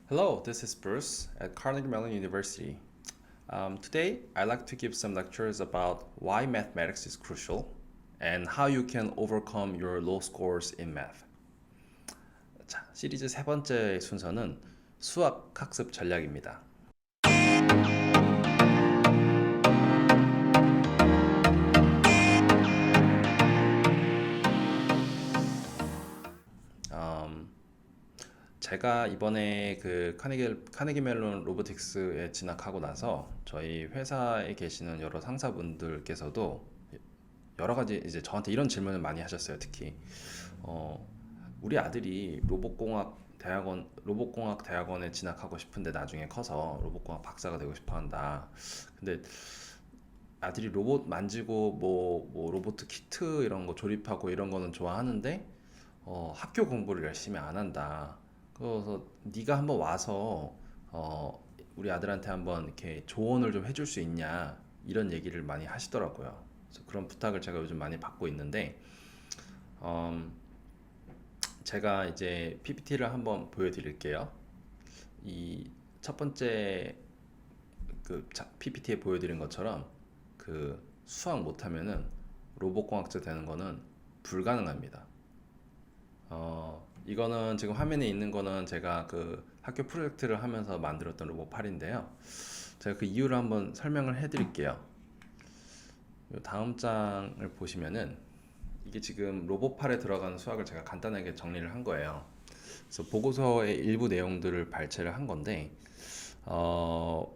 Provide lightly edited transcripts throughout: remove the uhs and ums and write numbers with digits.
Hello, this is Bruce at Carnegie Mellon University. Today, I'd like to give some lectures about why mathematics is crucial and how you can overcome your low scores in math. 자, 시리즈 세 번째 순서는 수학 학습 전략입니다. 음, 제가 이번에 그 카네기 멜론 로보틱스에 진학하고 나서 저희 회사에 계시는 여러 상사분들께서도 여러 가지 이제 저한테 이런 질문을 많이 하셨어요. 특히 어, 우리 아들이 로봇공학 대학원에 진학하고 싶은데 나중에 커서 로봇공학 박사가 되고 싶어 한다. 근데 아들이 로봇 만지고 뭐 로봇 키트 이런 거 조립하고 이런 거는 좋아하는데 학교 공부를 열심히 안 한다. 그래서 네가 한번 와서 우리 아들한테 한번 이렇게 조언을 좀 해줄 수 있냐 이런 얘기를 많이 하시더라고요. 그래서 그런 부탁을 제가 요즘 많이 받고 있는데 음, 제가 이제 PPT를 한번 보여드릴게요. 이 첫 번째 PPT에 보여드린 것처럼 그 수학 못하면은 로봇공학자 되는 거는 불가능합니다. 이거는 지금 화면에 있는 거는 제가 그 학교 프로젝트를 하면서 만들었던 로봇 팔인데요. 제가 그 이유를 한번 설명을 해드릴게요. 다음 장을 보시면은 이게 지금 로봇팔에 들어가는 수학을 제가 간단하게 정리를 한 거예요. 그래서 보고서의 일부 내용들을 발췌를 한 건데, 어,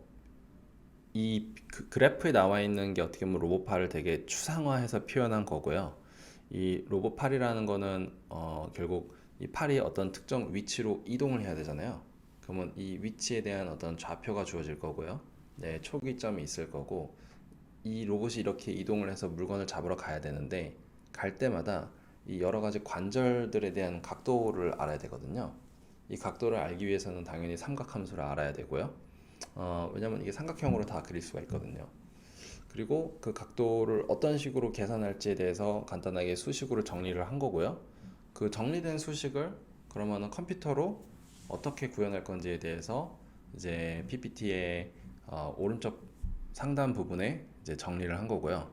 이 그래프에 나와 있는 게 어떻게 보면 로봇팔을 되게 추상화해서 표현한 거고요. 이 로봇팔이라는 거는 결국 이 팔이 어떤 특정 위치로 이동을 해야 되잖아요. 그러면 이 위치에 대한 어떤 좌표가 주어질 거고요. 네, 초기점이 있을 거고, 이 로봇이 이렇게 이동을 해서 물건을 잡으러 가야 되는데 갈 때마다 이 여러 가지 관절들에 대한 각도를 알아야 되거든요. 이 각도를 알기 위해서는 당연히 삼각함수를 알아야 되고요. 왜냐면 이게 삼각형으로 다 그릴 수가 있거든요. 그리고 그 각도를 어떤 식으로 계산할지에 대해서 간단하게 수식으로 정리를 한 거고요. 그 정리된 수식을 그러면은 컴퓨터로 어떻게 구현할 건지에 대해서 이제 PPT의 오른쪽 상단 부분에 이제 정리를 한 거고요.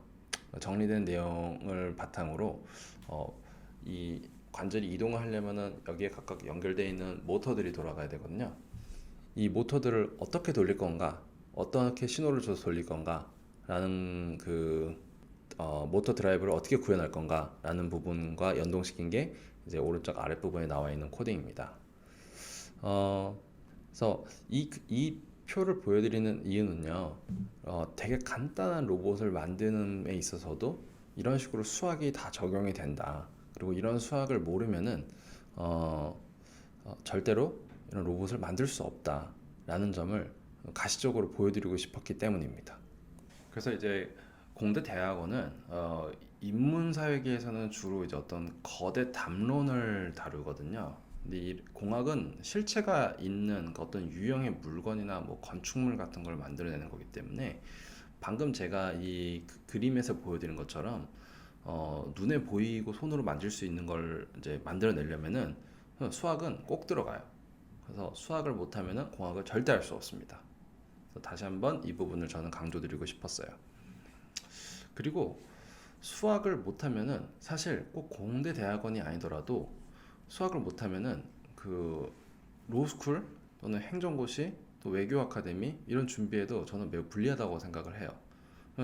정리된 내용을 바탕으로 어, 이 관절이 이동을 하려면은 여기에 각각 연결되어 있는 모터들이 돌아가야 되거든요. 이 모터들을 어떻게 돌릴 건가, 어떻게 신호를 줘서 돌릴 건가, 라는 모터 드라이브를 어떻게 구현할 건가, 라는 부분과 연동시킨 게 이제 오른쪽 아랫부분에 나와 있는 코딩입니다. 어, 그래서 이 표를 보여드리는 이유는요, 되게 간단한 로봇을 만드는 데 있어서도 이런 식으로 수학이 다 적용이 된다. 그리고 이런 수학을 모르면은 어, 절대로 이런 로봇을 만들 수 없다라는 점을 가시적으로 보여드리고 싶었기 때문입니다. 그래서 이제 공대 대학원은 인문사회계에서는 주로 이제 어떤 거대 담론을 다루거든요. 근데 이 공학은 실체가 있는 그 어떤 유형의 물건이나 뭐 건축물 같은 걸 만들어내는 거기 때문에 방금 제가 이 그림에서 보여드린 것처럼 눈에 보이고 손으로 만질 수 있는 걸 이제 만들어내려면은 수학은 꼭 들어가요. 그래서 수학을 못하면은 공학을 절대 할 수 없습니다. 그래서 다시 한번 이 부분을 저는 강조드리고 싶었어요. 그리고 수학을 못하면은 사실 꼭 공대 대학원이 아니더라도 수학을 못하면은 그 로스쿨 또는 행정고시 또 외교 아카데미 이런 준비에도 저는 매우 불리하다고 생각을 해요.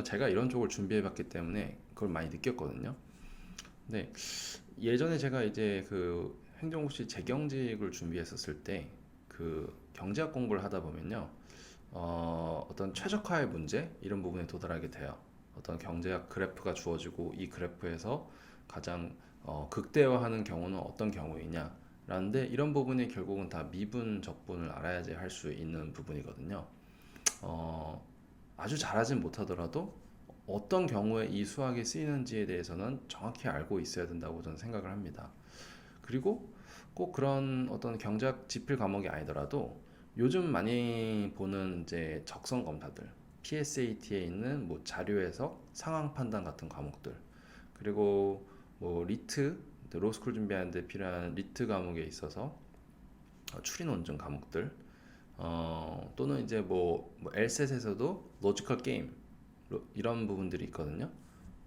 제가 이런 쪽을 준비해봤기 때문에 그걸 많이 느꼈거든요. 근데 예전에 제가 이제 그 행정고시 재경직을 준비했었을 때 그 경제학 공부를 하다 보면요. 어떤 최적화의 문제 이런 부분에 도달하게 돼요. 어떤 경제학 그래프가 주어지고 이 그래프에서 가장 극대화하는 경우는 어떤 경우이냐 라는데 이런 부분이 결국은 다 미분, 적분을 알아야지 할 수 있는 부분이거든요. 어, 아주 잘하진 못하더라도 어떤 경우에 이 수학이 쓰이는지에 대해서는 정확히 알고 있어야 된다고 저는 생각을 합니다. 그리고 꼭 그런 어떤 경제학 지필 과목이 아니더라도 요즘 많이 보는 이제 적성 검사들, PSAT에 있는 뭐 자료 해석, 상황 판단 같은 과목들, 그리고 뭐 리트, 로스쿨 준비하는데 필요한 리트 과목에 있어서 추린 논증 과목들, 또는 이제 뭐 LSAT에서도 로지컬 게임 이런 부분들이 있거든요.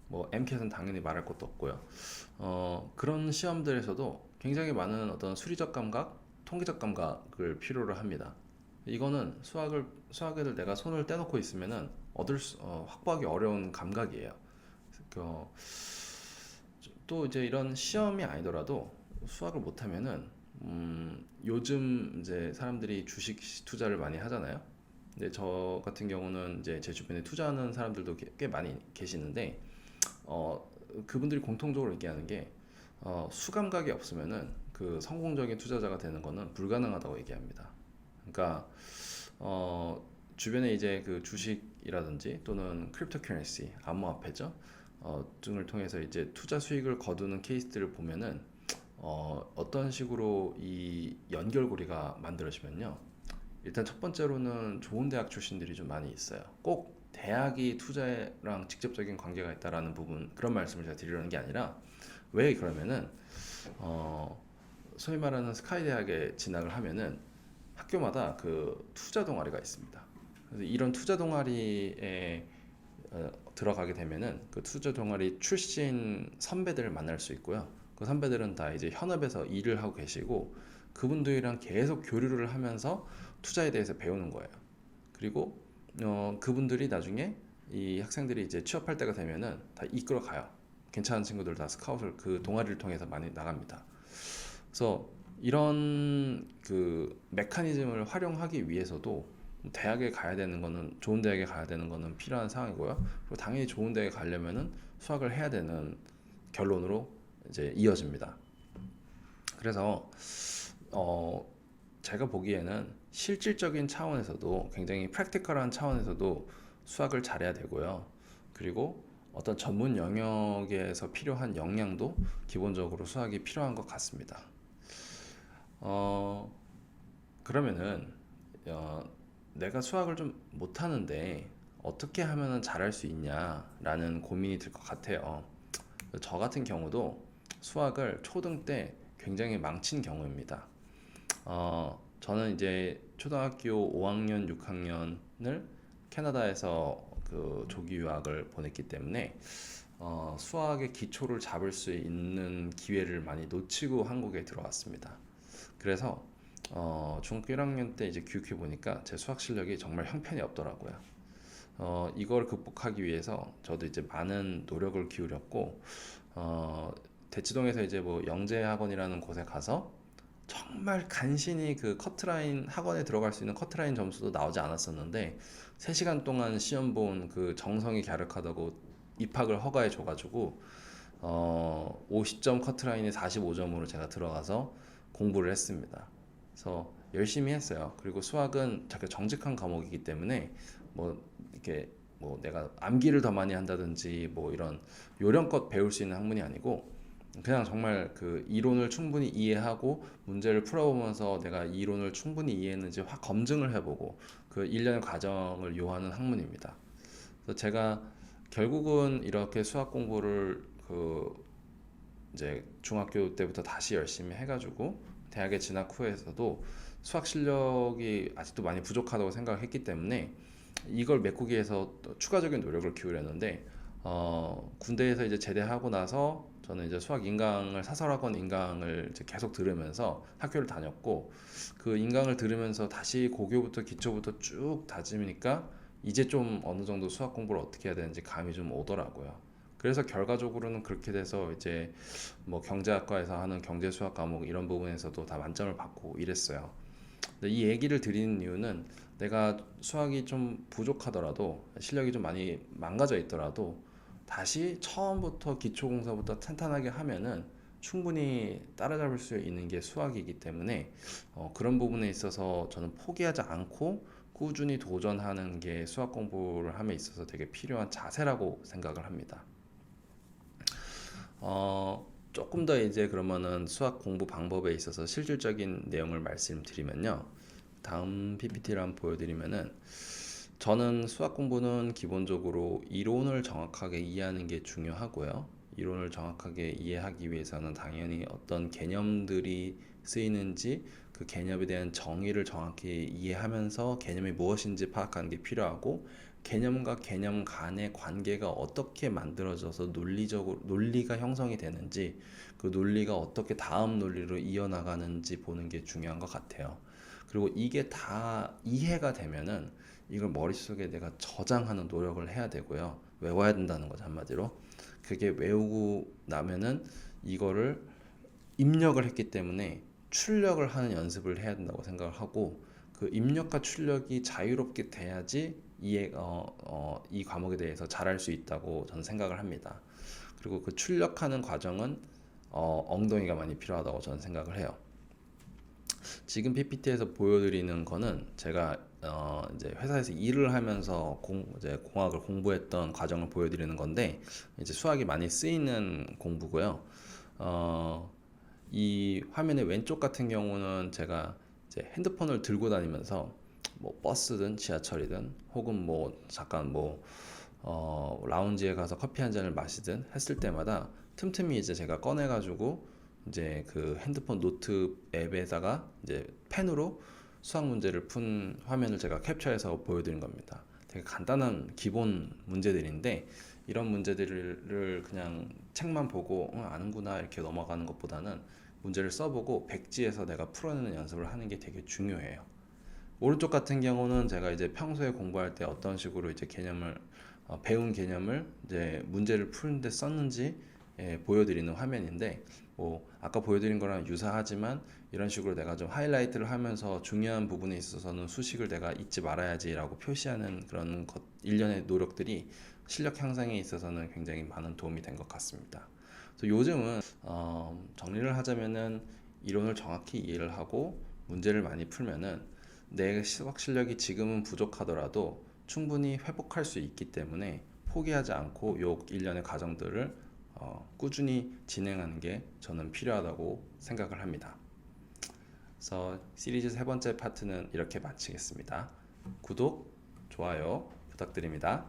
뭐 MCAT은 당연히 말할 것도 없고요. 그런 시험들에서도 굉장히 많은 어떤 수리적 감각, 통계적 감각을 필요로 합니다. 이거는 수학을 내가 손을 떼놓고 있으면은 확보하기 어려운 감각이에요. 그, 또 이제 이런 시험이 아니더라도 수학을 못하면은 요즘 이제 사람들이 주식 투자를 많이 하잖아요. 근데 저 같은 경우는 이제 제 주변에 투자하는 사람들도 꽤 많이 계시는데 어, 그분들이 공통적으로 얘기하는 게 수감각이 없으면은 그 성공적인 투자자가 되는 거는 불가능하다고 얘기합니다. 그러니까 주변에 이제 그 주식이라든지 또는 크립토커런시, 암호화폐죠. 등을 통해서 이제 투자 수익을 거두는 케이스들을 보면은 어떤 식으로 이 연결고리가 만들어지면요. 일단 첫 번째로는 좋은 대학 출신들이 좀 많이 있어요. 꼭 대학이 투자랑 직접적인 관계가 있다라는 부분 그런 말씀을 제가 드리려는 게 아니라 왜 그러면은 어, 소위 말하는 스카이 대학에 진학을 하면은 학교마다 그 투자 동아리가 있습니다. 그래서 이런 투자 동아리에 들어가게 되면은 그 투자 동아리 출신 선배들을 만날 수 있고요. 그 선배들은 다 이제 현업에서 일을 하고 계시고 그분들이랑 계속 교류를 하면서 투자에 대해서 배우는 거예요. 그리고 그분들이 나중에 이 학생들이 이제 취업할 때가 되면은 다 이끌어 가요. 괜찮은 친구들 다 스카웃을 그 동아리를 통해서 많이 나갑니다. 그래서 이런 그 메커니즘을 활용하기 위해서도 대학에 가야 되는 거는 좋은 대학에 가야 되는 거는 필요한 상황이고요. 그리고 당연히 좋은 대학에 가려면은 수학을 해야 되는 결론으로 이제 이어집니다. 그래서 어 제가 보기에는 실질적인 차원에서도 굉장히 프랙티컬한 차원에서도 수학을 잘해야 되고요. 그리고 어떤 전문 영역에서 필요한 역량도 기본적으로 수학이 필요한 것 같습니다. 어, 그러면은 어, 내가 수학을 좀 못하는데 어떻게 하면은 잘할 수 있냐라는 고민이 들 것 같아요. 저 같은 경우도 수학을 초등 때 굉장히 망친 경우입니다. 저는 이제 초등학교 5학년, 6학년을 캐나다에서 그 조기 유학을 보냈기 때문에 수학의 기초를 잡을 수 있는 기회를 많이 놓치고 한국에 들어왔습니다. 그래서 중학교 1학년 때 이제 교육해 보니까 제 수학 실력이 정말 형편이 없더라고요. 이걸 극복하기 위해서 저도 이제 많은 노력을 기울였고 대치동에서 이제 뭐 영재학원이라는 곳에 가서 정말 간신히 그 커트라인 학원에 들어갈 수 있는 커트라인 점수도 나오지 않았었는데 3시간 동안 시험 본 그 정성이 갸륵하다고 입학을 허가해 줘가지고 50점 커트라인에 45점으로 제가 들어가서 공부를 했습니다. 그래서 열심히 했어요. 그리고 수학은 되게 정직한 과목이기 때문에 뭐 이렇게 뭐 내가 암기를 더 많이 한다든지 뭐 이런 요령껏 배울 수 있는 학문이 아니고 그냥 정말 그 이론을 충분히 이해하고 문제를 풀어보면서 내가 이론을 충분히 이해했는지 확 검증을 해보고 그 일련의 과정을 요하는 학문입니다. 그래서 제가 결국은 이렇게 수학 공부를 그 이제 중학교 때부터 다시 열심히 해가지고 대학에 진학 후에서도 수학 실력이 아직도 많이 부족하다고 생각을 했기 때문에 이걸 메꾸기 위해서 또 추가적인 노력을 기울였는데 군대에서 이제 제대하고 나서 저는 이제 수학 인강을 사설학원 인강을 이제 계속 들으면서 학교를 다녔고 그 인강을 들으면서 다시 고교부터 기초부터 쭉 다지니까 이제 좀 어느 정도 수학 공부를 어떻게 해야 되는지 감이 좀 오더라고요. 그래서 결과적으로는 그렇게 돼서 이제 뭐 경제학과에서 하는 경제 수학 과목 이런 부분에서도 다 만점을 받고 이랬어요. 근데 이 얘기를 드리는 이유는 내가 수학이 좀 부족하더라도 실력이 좀 많이 망가져 있더라도 다시 처음부터 기초공사부터 탄탄하게 하면은 충분히 따라잡을 수 있는 게 수학이기 때문에 그런 부분에 있어서 저는 포기하지 않고 꾸준히 도전하는 게 수학 공부를 함에 있어서 되게 필요한 자세라고 생각을 합니다. 조금 더 이제 그러면은 수학 공부 방법에 있어서 실질적인 내용을 말씀드리면요. 다음 PPT를 한번 보여드리면은 저는 수학 공부는 기본적으로 이론을 정확하게 이해하는 게 중요하고요. 이론을 정확하게 이해하기 위해서는 당연히 어떤 개념들이 쓰이는지 그 개념에 대한 정의를 정확히 이해하면서 개념이 무엇인지 파악하는 게 필요하고, 개념과 개념 간의 관계가 어떻게 만들어져서 논리가 형성이 되는지, 그 논리가 어떻게 다음 논리로 이어나가는지 보는 게 중요한 것 같아요. 그리고 이게 다 이해가 되면은 이걸 머릿속에 내가 저장하는 노력을 해야 되고요. 외워야 된다는 거죠, 한마디로. 그게 외우고 나면은 이거를 입력을 했기 때문에 출력을 하는 연습을 해야 된다고 생각을 하고, 그 입력과 출력이 자유롭게 돼야지 이 과목에 대해서 잘할 수 있다고 저는 생각을 합니다. 그리고 그 출력하는 과정은 엉덩이가 많이 필요하다고 저는 생각을 해요. 지금 PPT에서 보여드리는 거는 제가 이제 회사에서 일을 하면서 이제 공학을 공부했던 과정을 보여드리는 건데, 이제 수학이 많이 쓰이는 공부고요. 이 화면의 왼쪽 같은 경우는 제가 이제 핸드폰을 들고 다니면서 뭐 버스든 지하철이든 혹은 뭐 잠깐 뭐 라운지에 가서 커피 한 잔을 마시든 했을 때마다 틈틈이 이제 제가 꺼내가지고 이제 그 핸드폰 노트 앱에다가 이제 펜으로 수학 문제를 푼 화면을 제가 캡처해서 보여드린 겁니다. 되게 간단한 기본 문제들인데, 이런 문제들을 그냥 책만 보고 아는구나 이렇게 넘어가는 것보다는 문제를 써보고 백지에서 내가 풀어내는 연습을 하는 게 되게 중요해요. 오른쪽 같은 경우는 제가 이제 평소에 공부할 때 어떤 식으로 이제 배운 개념을 이제 문제를 푸는데 썼는지 보여드리는 화면인데, 뭐 아까 보여드린 거랑 유사하지만 이런 식으로 내가 좀 하이라이트를 하면서 중요한 부분에 있어서는 수식을 내가 잊지 말아야지라고 표시하는 그런 일련의 노력들이 실력 향상에 있어서는 굉장히 많은 도움이 된 것 같습니다. 그래서 요즘은 정리를 하자면은 이론을 정확히 이해를 하고 문제를 많이 풀면은 내 수학 실력이 지금은 부족하더라도 충분히 회복할 수 있기 때문에 포기하지 않고 요 일련의 과정들을 꾸준히 진행하는 게 저는 필요하다고 생각을 합니다. 그래서 시리즈 세 번째 파트는 이렇게 마치겠습니다. 구독, 좋아요 부탁드립니다.